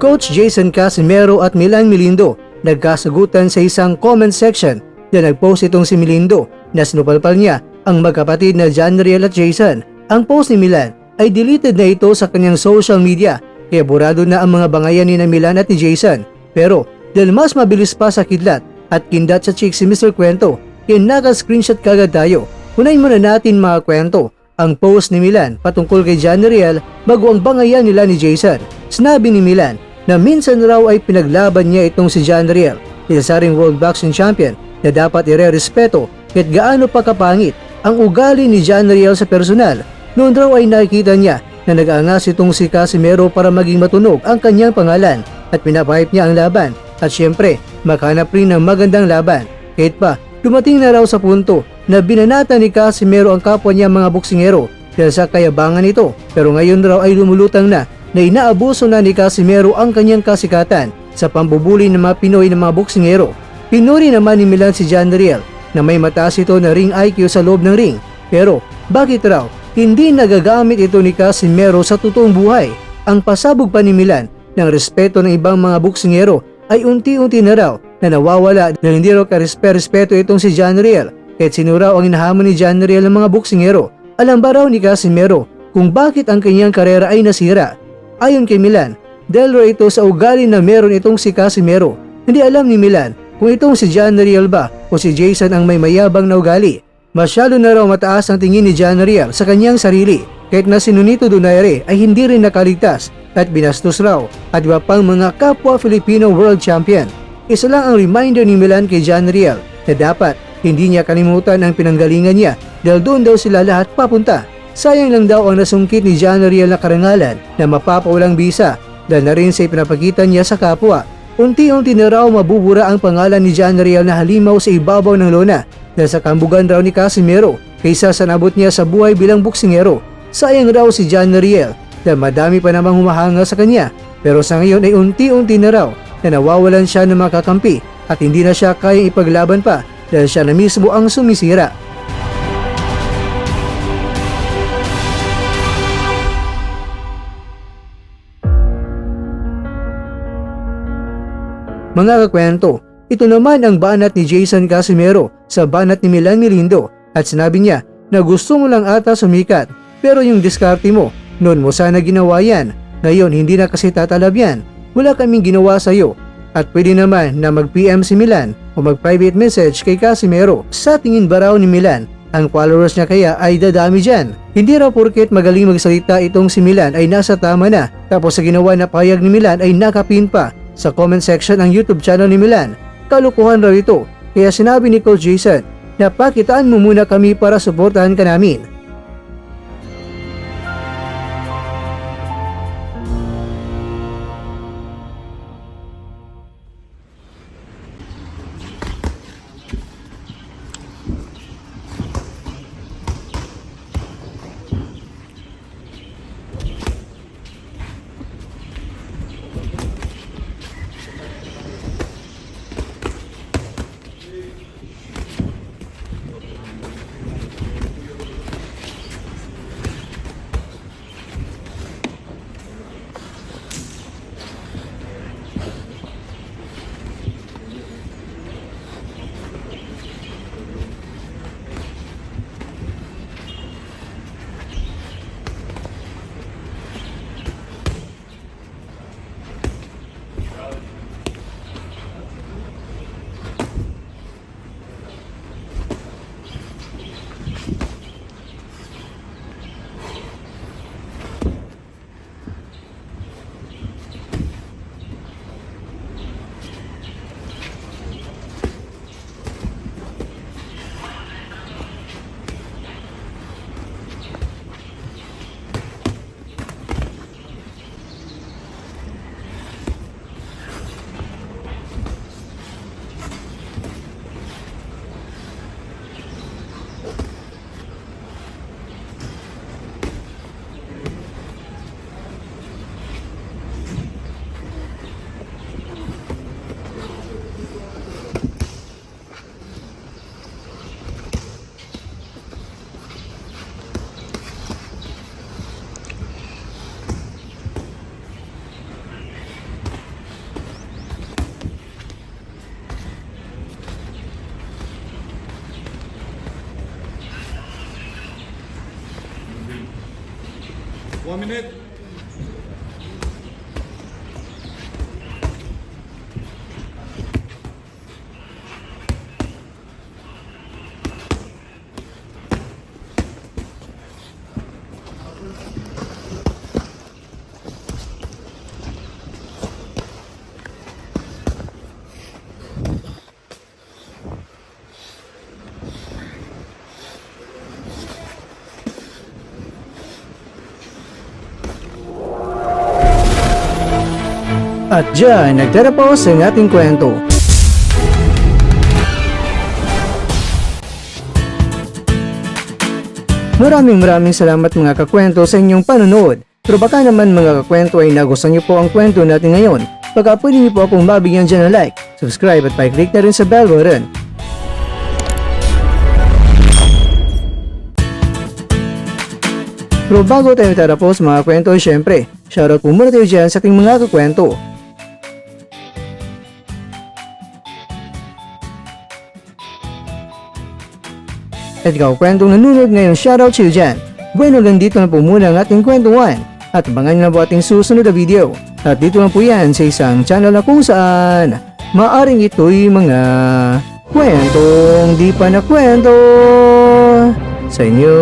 Coach Jason Casimero at Milan Milindo nagkasagutan sa isang comment section na nagpost itong si Milindo na sinupalpal niya ang magkapatid na Janriel at Jason. Ang post ni Milan ay deleted na ito sa kanyang social media kaya burado na ang mga bangayan ni Milan at ni Jason. Pero dahil mas mabilis pa sa kidlat at kindat sa chick si Mr. Kwento, kaya naka-screenshot kagad tayo. Unahin muna natin mga kwento ang post ni Milan patungkol kay Janriel bago ang bangayan nila ni Jason. Sinabi ni Milan na minsan raw ay pinaglaban niya itong si Janriel, isasaring World Boxing Champion na dapat ire-respeto kahit gaano pa kapangit ang ugali ni Janriel sa personal. Noon raw ay nakikita niya na nag-aangas itong si Casimero para maging matunog ang kanyang pangalan at pinapahype niya ang laban at syempre makahanap rin ng magandang laban. Kahit pa dumating na raw sa punto na binanata ni Casimero ang kapwa niya mga boksingero dahil sa kayabangan nito, pero ngayon raw ay lumulutang na inaabuso na ni Casimero ang kanyang kasikatan sa pambubuli ng mga Pinoy ng mga boksingero. Pinuri naman ni Milan si Janriel na may mataas ito na ring IQ sa loob ng ring, pero bakit raw hindi nagagamit ito ni Casimero sa totoong buhay? Ang pasabog pa ni Milan ng respeto ng ibang mga boksingero ay unti-unti na raw na nawawala dahil hindi raw karespeto itong si Janriel kahit sino raw ang hinahamon ni Janriel ng mga boksingero. Alam ba raw ni Casimero kung bakit ang kanyang karera ay nasira? Ayon kay Milan, dahil raw ito sa ugali na meron itong si Casimero. Hindi alam ni Milan kung itong si Janriel ba o si Jason ang may mayabang na ugali. Masyado na raw mataas ang tingin ni Janriel sa kanyang sarili kahit na si Nonito Donaire ay hindi rin nakaligtas at binastos raw at iba pang mga kapwa Filipino World Champion. Isa lang ang reminder ni Milan kay Janriel na dapat hindi niya kalimutan ang pinanggalingan niya dahil doon daw sila lahat papunta. Sayang lang daw ang nasungkit ni Janriel na karangalan na mapapawalang bisa dahil na rin sa ipinapakita niya sa kapwa. Unti-unti na raw mabubura ang pangalan ni Janriel na halimaw sa ibabaw ng lona dahil sa kambugan raw ni Casimero kaysa sa nabot niya sa buhay bilang boksingero. Sayang raw si Janriel dahil madami pa namang humahanga sa kanya, pero sa ngayon ay unti-unti na raw na nawawalan siya ng mga kakampi at hindi na siya kayang ipaglaban pa dahil siya na mismo ang sumisira. Mga kakwento, ito naman ang banat ni Jason Casimero sa banat ni Milan Milindo at sinabi niya na gusto mo lang ata sumikat pero yung diskarte mo, noon mo sana ginawa yan, ngayon hindi na kasi tatalab yan, wala kaming ginawa sa'yo. At pwede naman na mag-PM si Milan o mag-private message kay Casimero. Sa tingin ba raw ni Milan, ang followers niya kaya ay dadami dyan? Hindi raw porket magaling magsalita itong si Milan ay nasa tama na, tapos sa ginawa na payag ni Milan ay nakapin pa sa comment section ang YouTube channel ni Milan. Kalukuhan raw ito, kaya sinabi ni Coach Jason na pakitaan mo muna kami para suportahan ka namin. 1 minute. At dyan, nagtatapos ang ating kwento. Maraming salamat mga kakwento sa inyong panonood. Pero baka naman mga kakwento ay nagustuhan niyo po ang kwento natin ngayon. Baka pwede niyo po akong mabigyan dyan ng like, subscribe at pa-click na rin sa bell button. Pero bago tayo tatapos mga kwento, syempre, shoutout po muna tayo dyan sa ating mga kakwento. At ikaw kwentong nanonood ngayon, shoutout sa'yo dyan. Bueno, hanggang dito na po muna ang ating kwentuhan. At abangan nyo na po ating susunod na video. At dito lang po yan sa isang channel na kung saan maaring ito'y mga kwentong di pa na kwento sa inyo.